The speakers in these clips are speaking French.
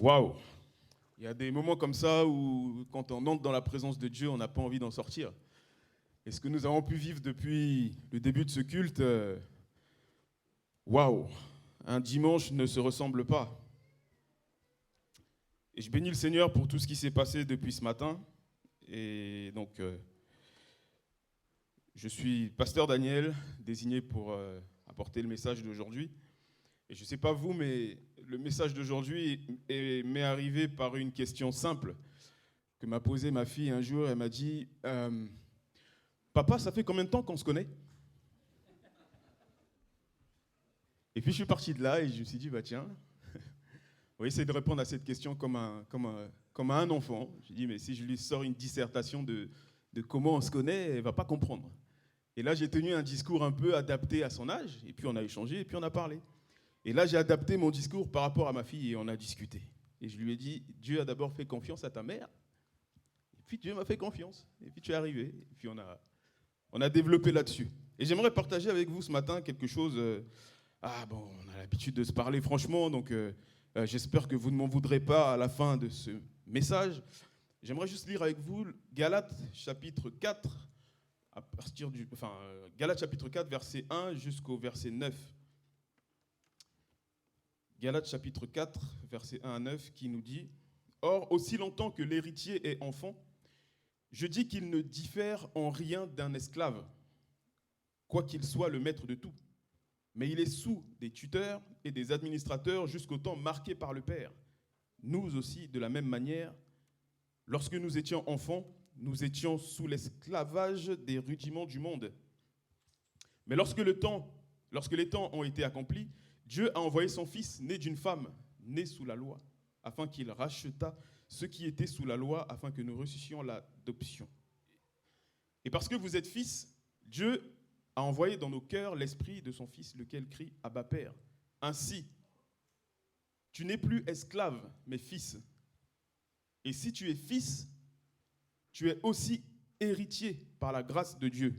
Waouh! Il y a des moments comme ça où, quand on entre dans la présence de Dieu, on n'a pas envie d'en sortir. Et ce que nous avons pu vivre depuis le début de ce culte, waouh! Un dimanche ne se ressemble pas. Et je bénis le Seigneur pour tout ce qui s'est passé depuis ce matin. Et donc, je suis pasteur Daniel, désigné pour apporter le message d'aujourd'hui. Et je ne sais pas vous, mais le message d'aujourd'hui m'est arrivé par une question simple que m'a posée ma fille un jour. Elle m'a dit Papa, ça fait combien de temps qu'on se connaît? Et puis je suis parti de là et je me suis dit bah tiens, on va essayer de répondre à cette question comme à un enfant. J'ai dit mais si je lui sors une dissertation de comment on se connaît, elle ne va pas comprendre. Et là j'ai tenu un discours un peu adapté à son âge, et puis on a échangé, et puis on a parlé. Et là, j'ai adapté mon discours par rapport à ma fille et on a discuté. Et je lui ai dit, Dieu a d'abord fait confiance à ta mère, et puis Dieu m'a fait confiance, et puis tu es arrivé, et puis on a développé là-dessus. Et j'aimerais partager avec vous ce matin quelque chose. On a l'habitude de se parler franchement, donc j'espère que vous ne m'en voudrez pas à la fin de ce message. J'aimerais juste lire avec vous Galates chapitre 4, Galates chapitre 4, verset 1 jusqu'au verset 9. Galates chapitre 4, versets 1 à 9, qui nous dit « Or, aussi longtemps que l'héritier est enfant, je dis qu'il ne diffère en rien d'un esclave, quoiqu'il soit le maître de tout. Mais il est sous des tuteurs et des administrateurs jusqu'au temps marqué par le Père. Nous aussi, de la même manière, lorsque nous étions enfants, nous étions sous l'esclavage des rudiments du monde. Mais lorsque les temps ont été accomplis, Dieu a envoyé son Fils, né d'une femme, né sous la loi, afin qu'il rachetât ceux qui étaient sous la loi, afin que nous reçussions l'adoption. Et parce que vous êtes fils, Dieu a envoyé dans nos cœurs l'esprit de son Fils, lequel crie « Abba Père ». Ainsi, tu n'es plus esclave, mais fils. Et si tu es fils, tu es aussi héritier par la grâce de Dieu.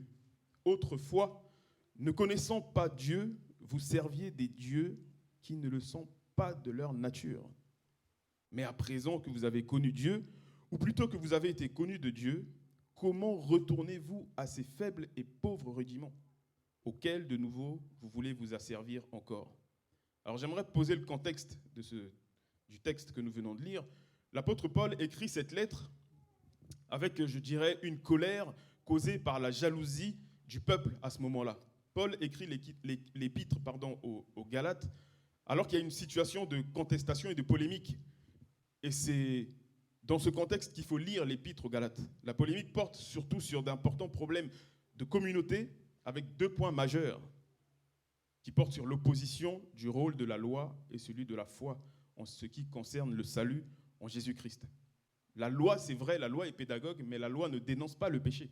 Autrefois, ne connaissant pas Dieu, vous serviez des dieux qui ne le sont pas de leur nature. Mais à présent que vous avez connu Dieu, ou plutôt que vous avez été connus de Dieu, comment retournez-vous à ces faibles et pauvres rudiments, auxquels de nouveau vous voulez vous asservir encore? Alors j'aimerais poser le contexte du texte que nous venons de lire. L'apôtre Paul écrit cette lettre avec, je dirais, une colère causée par la jalousie du peuple à ce moment-là. Paul écrit l'épître aux Galates alors qu'il y a une situation de contestation et de polémique. Et c'est dans ce contexte qu'il faut lire l'épître aux Galates. La polémique porte surtout sur d'importants problèmes de communauté avec deux points majeurs qui portent sur l'opposition du rôle de la loi et celui de la foi en ce qui concerne le salut en Jésus-Christ. La loi, c'est vrai, la loi est pédagogue, mais la loi ne dénonce pas le péché.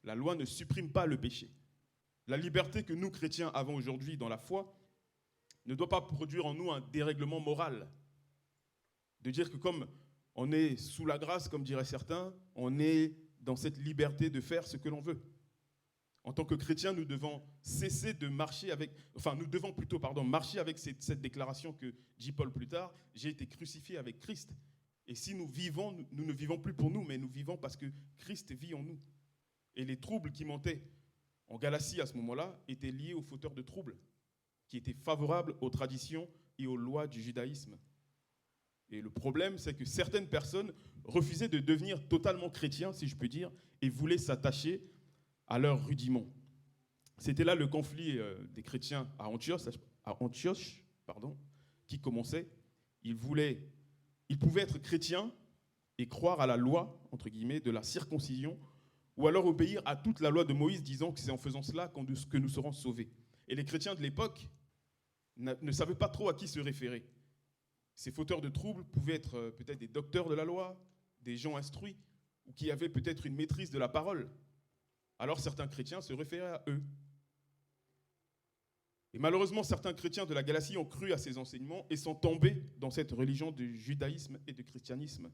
La loi ne supprime pas le péché. La liberté que nous, chrétiens, avons aujourd'hui dans la foi ne doit pas produire en nous un dérèglement moral. De dire que comme on est sous la grâce, comme diraient certains, on est dans cette liberté de faire ce que l'on veut. En tant que chrétiens, nous devons cesser de marcher avec, marcher avec cette déclaration que dit Paul plus tard, j'ai été crucifié avec Christ. Et si nous vivons, nous ne vivons plus pour nous, mais nous vivons parce que Christ vit en nous. Et les troubles qui montaient en Galatie à ce moment-là étaient liés aux fauteurs de troubles, qui étaient favorables aux traditions et aux lois du judaïsme. Et le problème, c'est que certaines personnes refusaient de devenir totalement chrétiens, si je peux dire, et voulaient s'attacher à leurs rudiments. C'était là le conflit des chrétiens à Antioche, qui commençait. Ils pouvaient être chrétiens et croire à la loi, entre guillemets, de la circoncision, ou alors obéir à toute la loi de Moïse, disant que c'est en faisant cela que nous serons sauvés. Et les chrétiens de l'époque ne savaient pas trop à qui se référer. Ces fauteurs de troubles pouvaient être peut-être des docteurs de la loi, des gens instruits, ou qui avaient peut-être une maîtrise de la parole. Alors certains chrétiens se référaient à eux. Et malheureusement, certains chrétiens de la Galatie ont cru à ces enseignements et sont tombés dans cette religion du judaïsme et du christianisme.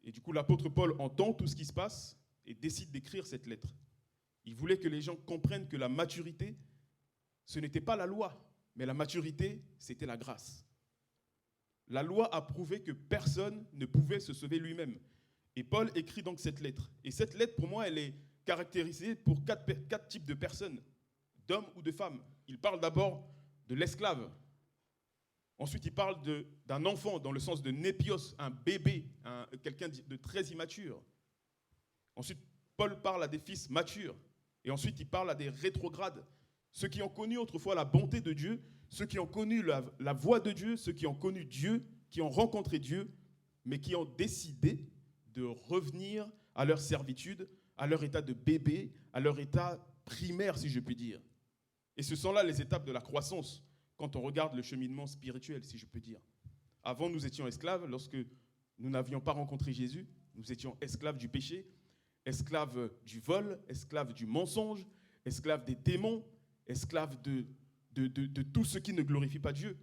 Et du coup, l'apôtre Paul entend tout ce qui se passe et décide d'écrire cette lettre. Il voulait que les gens comprennent que la maturité, ce n'était pas la loi, mais la maturité, c'était la grâce. La loi a prouvé que personne ne pouvait se sauver lui-même. Et Paul écrit donc cette lettre. Et cette lettre, pour moi, elle est caractérisée pour quatre types de personnes, d'hommes ou de femmes. Il parle d'abord de l'esclave. Ensuite, il parle d'un enfant, dans le sens de népios, un bébé, quelqu'un de très immature. Ensuite, Paul parle à des fils matures. Et ensuite, il parle à des rétrogrades. Ceux qui ont connu autrefois la bonté de Dieu, ceux qui ont connu la voix de Dieu, ceux qui ont connu Dieu, qui ont rencontré Dieu, mais qui ont décidé de revenir à leur servitude, à leur état de bébé, à leur état primaire, si je puis dire. Et ce sont là les étapes de la croissance, quand on regarde le cheminement spirituel, si je peux dire. Avant, nous étions esclaves, lorsque nous n'avions pas rencontré Jésus, nous étions esclaves du péché, esclaves du vol, esclaves du mensonge, esclaves des démons, esclaves de tout ce qui ne glorifie pas Dieu,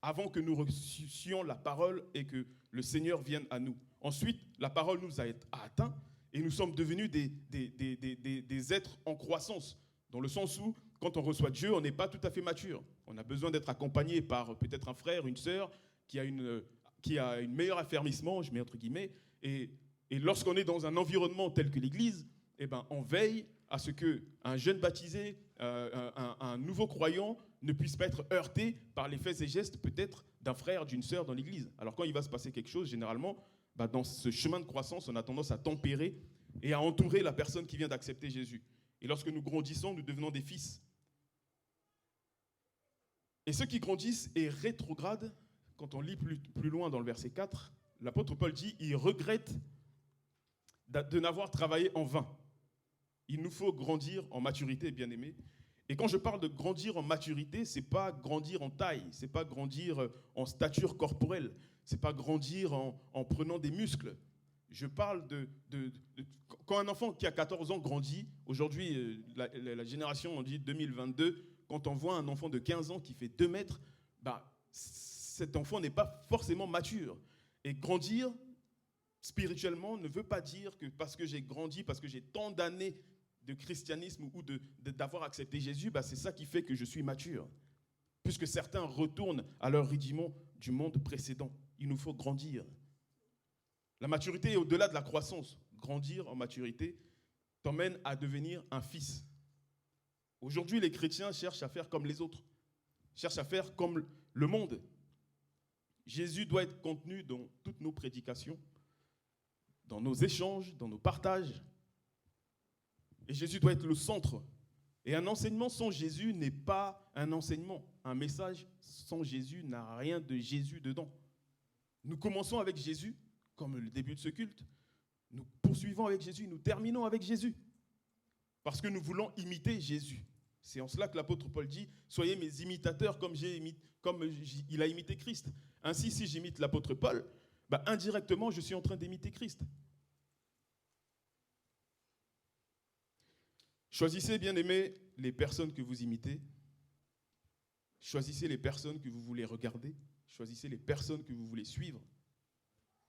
avant que nous reçussions la parole et que le Seigneur vienne à nous. Ensuite, la parole nous a atteint et nous sommes devenus des êtres en croissance, dans le sens où, quand on reçoit Dieu, on n'est pas tout à fait mature. On a besoin d'être accompagné par peut-être un frère, une sœur, qui a une meilleure affermissement, je mets entre guillemets, et lorsqu'on est dans un environnement tel que l'Église, eh ben, on veille à ce qu'un jeune baptisé, un nouveau croyant, ne puisse pas être heurté par les faits et gestes peut-être d'un frère, d'une sœur dans l'Église. Alors quand il va se passer quelque chose, généralement, bah, dans ce chemin de croissance, on a tendance à tempérer et à entourer la personne qui vient d'accepter Jésus. Et lorsque nous grandissons, nous devenons des fils. Et ceux qui grandissent et rétrogradent, quand on lit plus loin dans le verset 4, l'apôtre Paul dit, il regrette de n'avoir travaillé en vain. Il nous faut grandir en maturité, bien-aimés. Et quand je parle de grandir en maturité, ce n'est pas grandir en taille, ce n'est pas grandir en stature corporelle, ce n'est pas grandir en prenant des muscles. Je parle quand un enfant qui a 14 ans grandit, aujourd'hui, la génération, on dit 2022, quand on voit un enfant de 15 ans qui fait 2 mètres, bah, cet enfant n'est pas forcément mature. Et grandir spirituellement ne veut pas dire que parce que j'ai grandi, parce que j'ai tant d'années de christianisme ou d'avoir accepté Jésus, bah, c'est ça qui fait que je suis mature. Puisque certains retournent à leur rudiment du monde précédent. Il nous faut grandir. La maturité est au-delà de la croissance. Grandir en maturité t'emmène à devenir un fils. Aujourd'hui, les chrétiens cherchent à faire comme les autres, cherchent à faire comme le monde. Jésus doit être contenu dans toutes nos prédications, dans nos échanges, dans nos partages. Et Jésus doit être le centre. Et un enseignement sans Jésus n'est pas un enseignement. Un message sans Jésus n'a rien de Jésus dedans. Nous commençons avec Jésus, comme le début de ce culte. Nous poursuivons avec Jésus, nous terminons avec Jésus. Parce que nous voulons imiter Jésus. C'est en cela que l'apôtre Paul dit, soyez mes imitateurs comme il a imité Christ. Ainsi, si j'imite l'apôtre Paul, bah, indirectement, je suis en train d'imiter Christ. Choisissez, bien aimés, les personnes que vous imitez. Choisissez les personnes que vous voulez regarder. Choisissez les personnes que vous voulez suivre.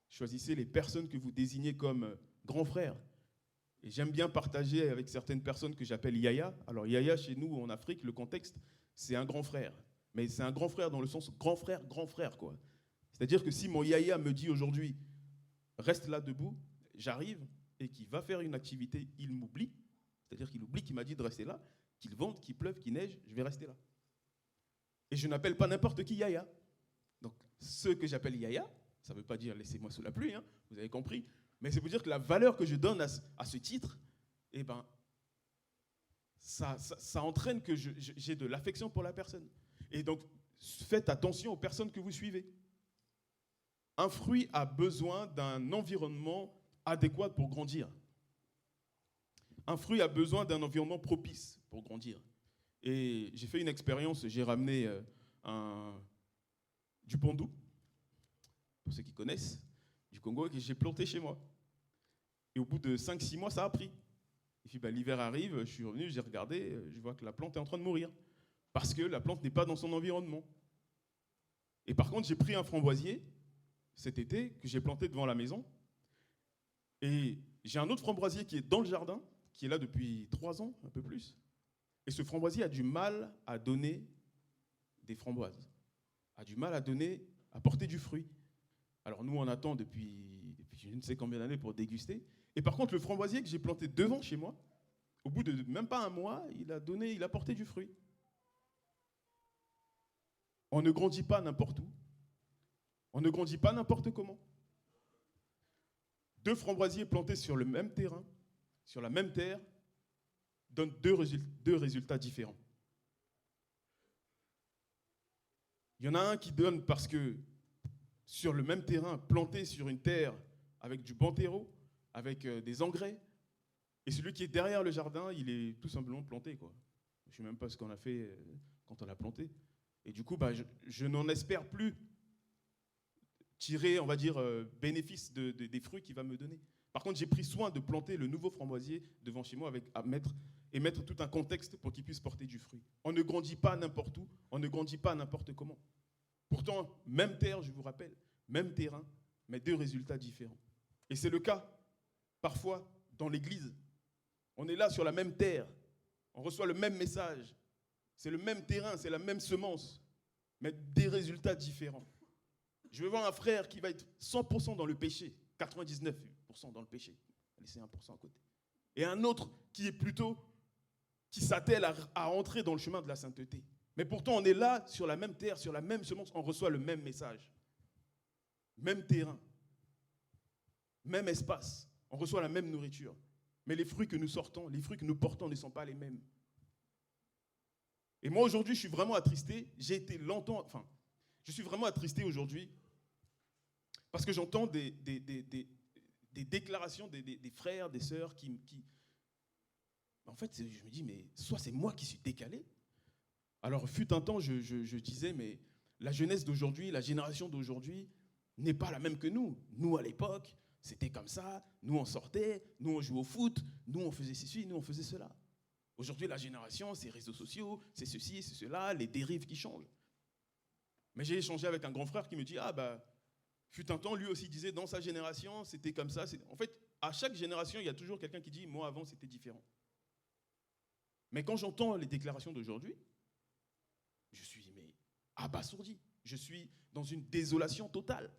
Choisissez les personnes que vous désignez comme grands frères. Et j'aime bien partager avec certaines personnes que j'appelle Yaya. Alors Yaya, chez nous, en Afrique, le contexte, c'est un grand frère. Mais c'est un grand frère dans le sens grand frère, quoi. C'est-à-dire que si mon Yaya me dit aujourd'hui, reste là debout, j'arrive, et qu'il va faire une activité, il m'oublie. C'est-à-dire qu'il oublie qu'il m'a dit de rester là, qu'il vente, qu'il pleuve, qu'il neige, je vais rester là. Et je n'appelle pas n'importe qui Yaya. Donc ceux que j'appelle Yaya, ça ne veut pas dire laissez-moi sous la pluie, hein, vous avez compris. Mais c'est pour dire que la valeur que je donne à ce titre, eh ben, ça entraîne que j'ai de l'affection pour la personne. Et donc, faites attention aux personnes que vous suivez. Un fruit a besoin d'un environnement adéquat pour grandir. Un fruit a besoin d'un environnement propice pour grandir. Et j'ai fait une expérience, j'ai ramené du pondou, pour ceux qui connaissent, du Congo, que j'ai planté chez moi. Et au bout de 5-6 mois, ça a pris. Et puis l'hiver arrive, je suis revenu, j'ai regardé, je vois que la plante est en train de mourir. Parce que la plante n'est pas dans son environnement. Et par contre, j'ai pris un framboisier cet été que j'ai planté devant la maison. Et j'ai un autre framboisier qui est dans le jardin, qui est là depuis 3 ans, un peu plus. Et ce framboisier a du mal à donner des framboises, a du mal à donner à porter du fruit. Alors nous, on attend depuis je ne sais combien d'années pour déguster. Et par contre, le framboisier que j'ai planté devant chez moi, au bout de même pas un mois, il a porté du fruit. On ne grandit pas n'importe où. On ne grandit pas n'importe comment. 2 framboisiers plantés sur le même terrain, sur la même terre, donnent deux résultats différents. Il y en a un qui donne parce que sur le même terrain, planté sur une terre avec du bon terreau, avec des engrais, et celui qui est derrière le jardin, il est tout simplement planté, quoi. Je ne sais même pas ce qu'on a fait quand on l'a planté. Et du coup, je n'en espère plus tirer, on va dire, bénéfice des fruits qu'il va me donner. Par contre, j'ai pris soin de planter le nouveau framboisier devant chez moi et mettre tout un contexte pour qu'il puisse porter du fruit. On ne grandit pas n'importe où, on ne grandit pas n'importe comment. Pourtant, même terre, je vous rappelle, même terrain, mais 2 résultats différents. Et c'est le cas, parfois, dans l'Église. On est là sur la même terre, on reçoit le même message, c'est le même terrain, c'est la même semence, mais des résultats différents. Je vais voir un frère qui va être 100% dans le péché, 99% dans le péché, laissez 1% à côté. Et un autre qui est plutôt, qui s'attelle à entrer dans le chemin de la sainteté. Mais pourtant, on est là sur la même terre, sur la même semence, on reçoit le même message. Même terrain, même espace, on reçoit la même nourriture. Mais les fruits que nous sortons, les fruits que nous portons ne sont pas les mêmes. Et moi, aujourd'hui, je suis vraiment attristé. Je suis vraiment attristé aujourd'hui parce que j'entends des déclarations des frères, des sœurs qui... En fait, je me dis, mais soit c'est moi qui suis décalé. Alors, fut un temps, je disais, mais la jeunesse d'aujourd'hui, la génération d'aujourd'hui n'est pas la même que nous. Nous, à l'époque, c'était comme ça. Nous, on sortait. Nous, on jouait au foot. Nous, on faisait ceci. Nous, on faisait cela. Aujourd'hui, la génération, c'est les réseaux sociaux, c'est ceci, c'est cela, les dérives qui changent. Mais j'ai échangé avec un grand frère qui me dit, fut un temps, lui aussi disait, dans sa génération, c'était comme ça. En fait, à chaque génération, il y a toujours quelqu'un qui dit, moi, avant, c'était différent. Mais quand j'entends les déclarations d'aujourd'hui, je suis abasourdi. Je suis dans une désolation totale.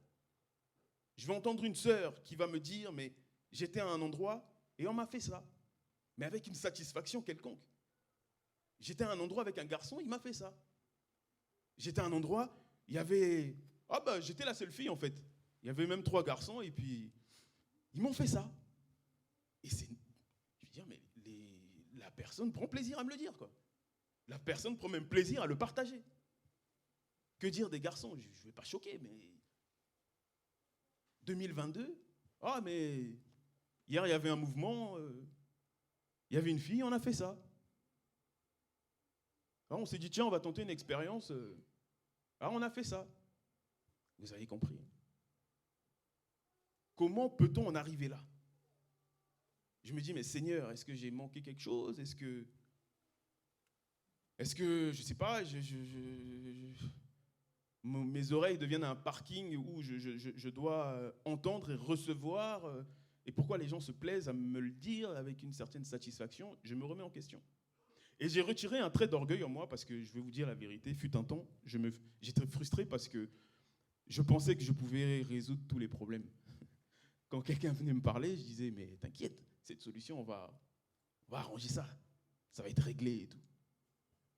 Je vais entendre une sœur qui va me dire, mais j'étais à un endroit et on m'a fait ça, mais avec une satisfaction quelconque. J'étais à un endroit avec un garçon, il m'a fait ça. J'étais à un endroit, il y avait... j'étais la seule fille en fait. Il y avait même 3 garçons et puis ils m'ont fait ça. Et c'est... Je veux dire, mais la personne prend plaisir à me le dire, quoi. La personne prend même plaisir à le partager. Que dire des garçons? Je ne vais pas choquer, mais... 2022, mais hier il y avait un mouvement, il y avait une fille, on a fait ça. Alors, on s'est dit, tiens, on va tenter une expérience. On a fait ça. Vous avez compris. Comment peut-on en arriver là? Je me dis, mais Seigneur, est-ce que j'ai manqué quelque chose? Est-ce que, je ne sais pas, mes oreilles deviennent un parking où je dois entendre et recevoir. Et pourquoi les gens se plaisent à me le dire avec une certaine satisfaction? Je me remets en question. Et j'ai retiré un trait d'orgueil en moi parce que, je vais vous dire la vérité, fut un temps, j'étais frustré parce que je pensais que je pouvais résoudre tous les problèmes. Quand quelqu'un venait me parler, je disais, mais t'inquiète, cette solution, on va arranger ça. Ça va être réglé et tout.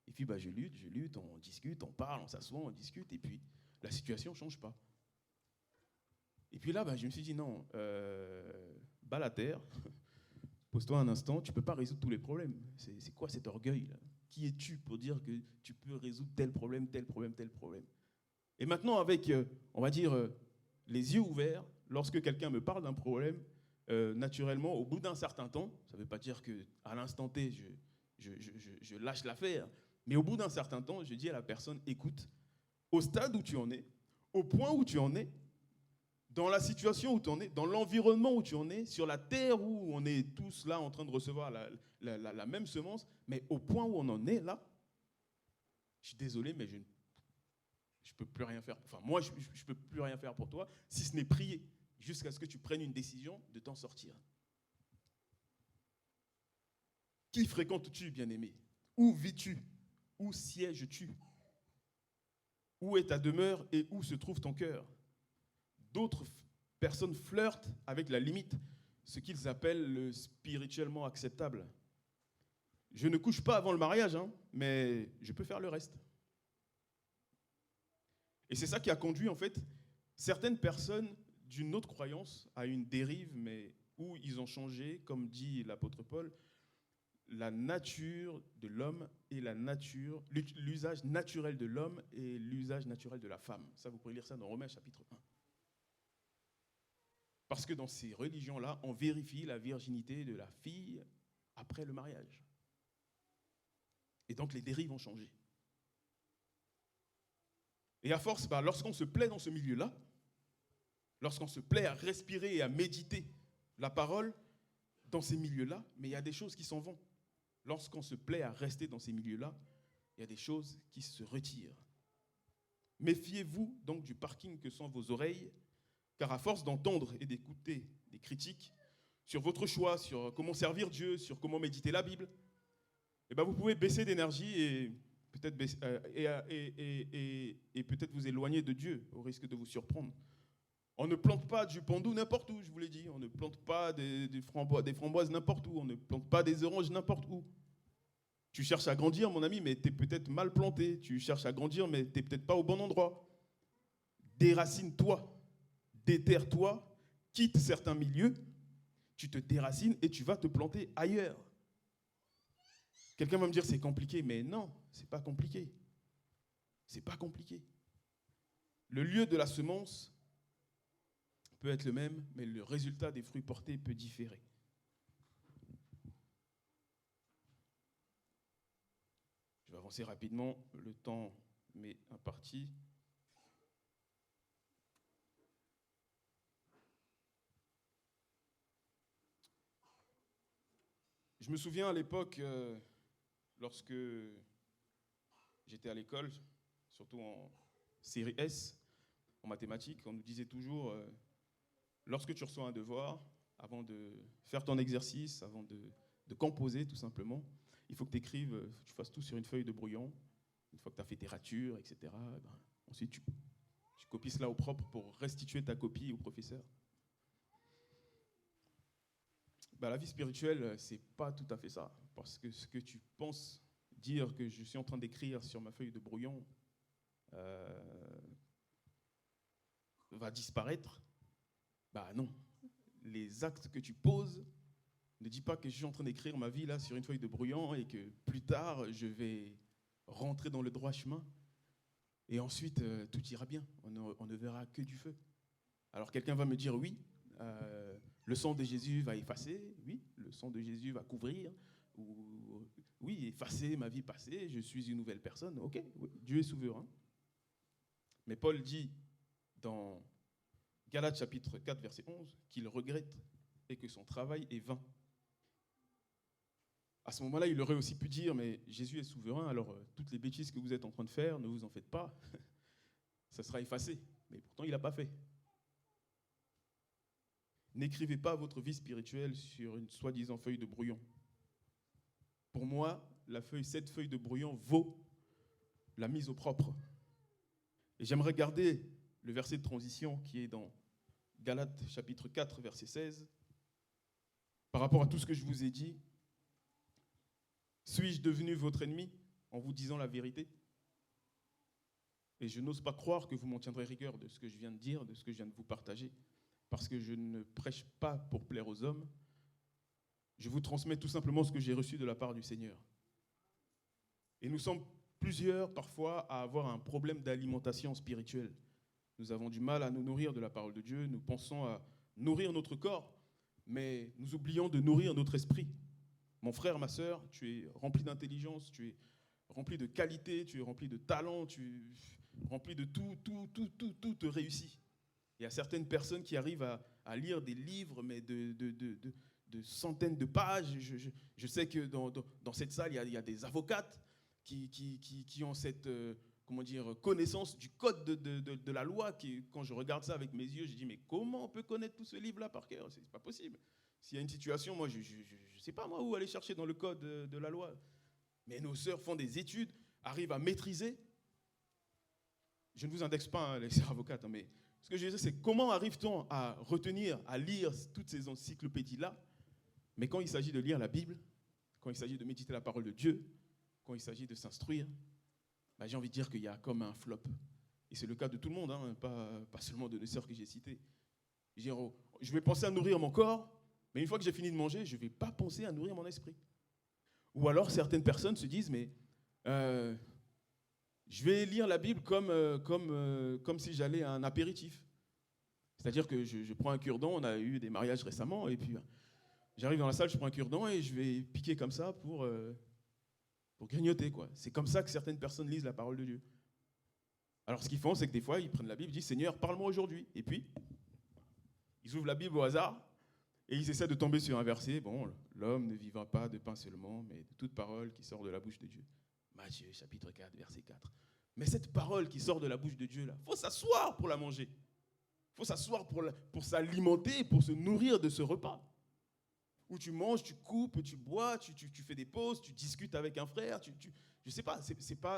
Et puis je lutte, on discute, on parle, on s'assoit, on discute, et puis la situation ne change pas. Et puis là, je me suis dit, non, bas la terre, pose-toi un instant, tu ne peux pas résoudre tous les problèmes. C'est quoi cet orgueil là? Qui es-tu pour dire que tu peux résoudre tel problème, tel problème, tel problème? Et maintenant, avec, on va dire, les yeux ouverts, lorsque quelqu'un me parle d'un problème, naturellement, au bout d'un certain temps, ça ne veut pas dire qu'à l'instant T, je lâche l'affaire, mais au bout d'un certain temps, je dis à la personne, écoute, au stade où tu en es, au point où tu en es, dans la situation où tu en es, dans l'environnement où tu en es, sur la terre où on est tous là en train de recevoir la même semence, mais au point où on en est là, je suis désolé, mais je ne peux plus rien faire. Enfin, moi, je ne peux plus rien faire pour toi, si ce n'est prier, jusqu'à ce que tu prennes une décision de t'en sortir. Qui fréquentes-tu, bien-aimé? Où vis-tu? Où sièges-tu? Où est ta demeure et où se trouve ton cœur? D'autres personnes flirtent avec la limite, ce qu'ils appellent le spirituellement acceptable. Je ne couche pas avant le mariage, hein, mais je peux faire le reste. Et c'est ça qui a conduit en fait certaines personnes d'une autre croyance à une dérive, mais où ils ont changé, comme dit l'apôtre Paul, la nature de l'homme et l'usage naturel de l'homme et l'usage naturel de la femme. Ça, vous pouvez lire ça dans Romains chapitre 1. Parce que dans ces religions-là, on vérifie la virginité de la fille après le mariage. Et donc les dérives ont changé. Et à force, lorsqu'on se plaît dans ce milieu-là, lorsqu'on se plaît à respirer et à méditer la parole dans ces milieux-là, mais il y a des choses qui s'en vont. Lorsqu'on se plaît à rester dans ces milieux-là, il y a des choses qui se retirent. Méfiez-vous donc du parking que sont vos oreilles, car à force d'entendre et d'écouter des critiques sur votre choix, sur comment servir Dieu, sur comment méditer la Bible, vous pouvez baisser d'énergie et peut-être peut-être vous éloigner de Dieu au risque de vous surprendre. On ne plante pas du pandou n'importe où, je vous l'ai dit. On ne plante pas des framboises n'importe où. On ne plante pas des oranges n'importe où. Tu cherches à grandir, mon ami, mais tu es peut-être mal planté. Tu cherches à grandir, mais tu n'es peut-être pas au bon endroit. Déracine-toi, déterre-toi, quitte certains milieux, tu te déracines et tu vas te planter ailleurs. Quelqu'un va me dire c'est compliqué, mais non, c'est pas compliqué. C'est pas compliqué. Le lieu de la semence peut être le même, mais le résultat des fruits portés peut différer. Je vais avancer rapidement, le temps m'est imparti. Je me souviens à l'époque, lorsque j'étais à l'école, surtout en série S, en mathématiques, on nous disait toujours, lorsque tu reçois un devoir, avant de faire ton exercice, avant de composer tout simplement, il faut que tu écrives, tu fasses tout sur une feuille de brouillon. Une fois que tu as fait tes ratures, etc., ensuite tu copies cela au propre pour restituer ta copie au professeur. La vie spirituelle, c'est pas tout à fait ça. Parce que ce que tu penses dire que je suis en train d'écrire sur ma feuille de brouillon va disparaître, non. Les actes que tu poses ne dis pas que je suis en train d'écrire ma vie là sur une feuille de brouillon et que plus tard je vais rentrer dans le droit chemin et ensuite tout ira bien. On ne verra que du feu. Alors quelqu'un va me dire oui, le sang de Jésus va effacer, oui, le sang de Jésus va couvrir, ou oui, effacer ma vie passée, je suis une nouvelle personne. Ok, oui, Dieu est souverain. Mais Paul dit dans Galates chapitre 4 verset 11 qu'il regrette et que son travail est vain. À ce moment-là, il aurait aussi pu dire, mais Jésus est souverain, alors toutes les bêtises que vous êtes en train de faire, ne vous en faites pas, ça sera effacé. Mais pourtant, il n'a pas fait. N'écrivez pas votre vie spirituelle sur une soi-disant feuille de brouillon. Pour moi, cette feuille de brouillon vaut la mise au propre. Et j'aimerais garder le verset de transition qui est dans Galates chapitre 4, verset 16. Par rapport à tout ce que je vous ai dit, suis-je devenu votre ennemi en vous disant la vérité? Et je n'ose pas croire que vous m'en tiendrez rigueur de ce que je viens de dire, de ce que je viens de vous partager, parce que je ne prêche pas pour plaire aux hommes. Je vous transmets tout simplement ce que j'ai reçu de la part du Seigneur. Et nous sommes plusieurs parfois à avoir un problème d'alimentation spirituelle. Nous avons du mal à nous nourrir de la parole de Dieu, nous pensons à nourrir notre corps, mais nous oublions de nourrir notre esprit. Mon frère, ma sœur, tu es rempli d'intelligence, tu es rempli de qualité, tu es rempli de talent, tu es rempli de tout te réussit. Il y a certaines personnes qui arrivent à lire des livres, mais de centaines de pages. Je sais que dans cette salle, il y a des avocates qui ont cette connaissance du code de la loi. Quand je regarde ça avec mes yeux, je dis, mais comment on peut connaître tout ce livre-là par cœur? C'est pas possible. S'il y a une situation, moi, je ne sais pas moi où aller chercher dans le code de la loi. Mais nos sœurs font des études, arrivent à maîtriser. je ne vous indexe pas, hein, les sœurs avocates, hein, mais ce que je veux dire, c'est comment arrive-t-on à retenir, à lire toutes ces encyclopédies-là, mais quand il s'agit de lire la Bible, quand il s'agit de méditer la parole de Dieu, quand il s'agit de s'instruire, j'ai envie de dire qu'il y a comme un flop. Et c'est le cas de tout le monde, hein, pas seulement de nos sœurs que j'ai citées. Je vais penser à nourrir mon corps, mais une fois que j'ai fini de manger, je ne vais pas penser à nourrir mon esprit. Ou alors certaines personnes se disent, mais je vais lire la Bible comme si j'allais à un apéritif. C'est-à-dire que je prends un cure-dent, on a eu des mariages récemment, et puis j'arrive dans la salle, je prends un cure-dent et je vais piquer comme ça pour grignoter, quoi. C'est comme ça que certaines personnes lisent la parole de Dieu. Alors ce qu'ils font, c'est que des fois, ils prennent la Bible, ils disent, Seigneur, parle-moi aujourd'hui. Et puis, ils ouvrent la Bible au hasard, et ils essaient de tomber sur un verset. Bon, l'homme ne vivra pas de pain seulement, mais de toute parole qui sort de la bouche de Dieu. Matthieu, chapitre 4, verset 4. Mais cette parole qui sort de la bouche de Dieu, là, il faut s'asseoir pour la manger. Il faut s'asseoir pour s'alimenter, pour se nourrir de ce repas. Où tu manges, tu coupes, tu bois, tu fais des pauses, tu discutes avec un frère. Je ne sais pas,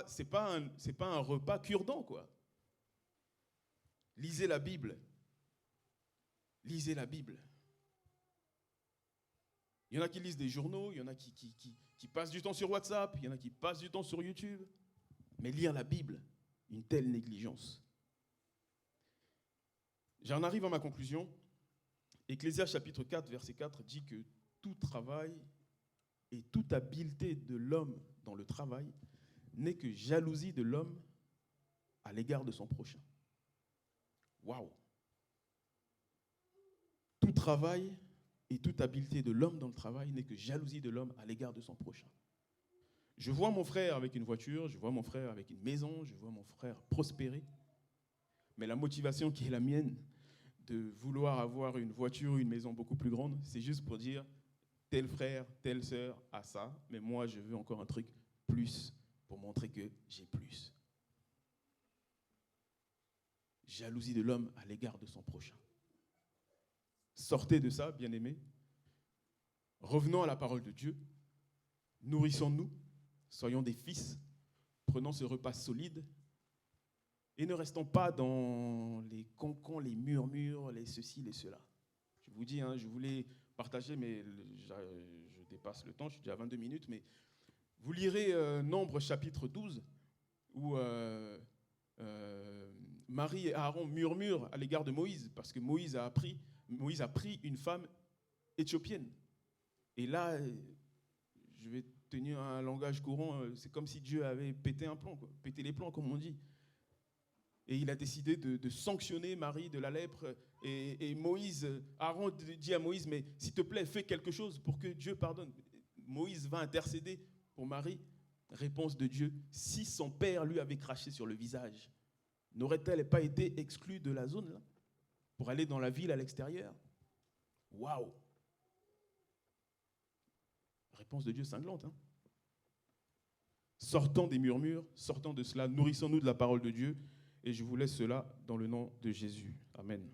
c'est pas un repas cure-dent, quoi. Lisez la Bible. Lisez la Bible. Il y en a qui lisent des journaux, il y en a qui passent du temps sur WhatsApp, il y en a qui passent du temps sur YouTube. Mais lire la Bible, une telle négligence. J'en arrive à ma conclusion. Ecclésiaste chapitre 4, verset 4 dit que tout travail et toute habileté de l'homme dans le travail n'est que jalousie de l'homme à l'égard de son prochain. Waouh! Tout travail et toute habileté de l'homme dans le travail n'est que jalousie de l'homme à l'égard de son prochain. Je vois mon frère avec une voiture, je vois mon frère avec une maison, je vois mon frère prospérer. Mais la motivation qui est la mienne de vouloir avoir une voiture ou une maison beaucoup plus grande, c'est juste pour dire tel frère, telle sœur a ça, mais moi je veux encore un truc plus pour montrer que j'ai plus. Jalousie de l'homme à l'égard de son prochain. Sortez de ça, bien-aimés. Revenons à la parole de Dieu. Nourrissons-nous. Soyons des fils. Prenons ce repas solide. Et ne restons pas dans les cancans, les murmures, les ceci, les cela. Je vous dis, je voulais partager, mais je dépasse le temps, je suis déjà à 22 minutes, mais vous lirez Nombre chapitre 12, où Marie et Aaron murmurent à l'égard de Moïse, parce que Moïse a pris une femme éthiopienne. Et là, je vais tenir un langage courant, c'est comme si Dieu avait pété un plomb, quoi, pété les plombs, comme on dit. Et il a décidé de sanctionner Marie de la lèpre. Et Aaron dit à Moïse, mais s'il te plaît, fais quelque chose pour que Dieu pardonne. Moïse va intercéder pour Marie. Réponse de Dieu, si son père lui avait craché sur le visage, n'aurait-elle pas été exclue de la zone là pour aller dans la ville à l'extérieur? Waouh! Réponse de Dieu cinglante. Sortons des murmures, sortons de cela, nourrissons-nous de la parole de Dieu. Et je vous laisse cela dans le nom de Jésus. Amen.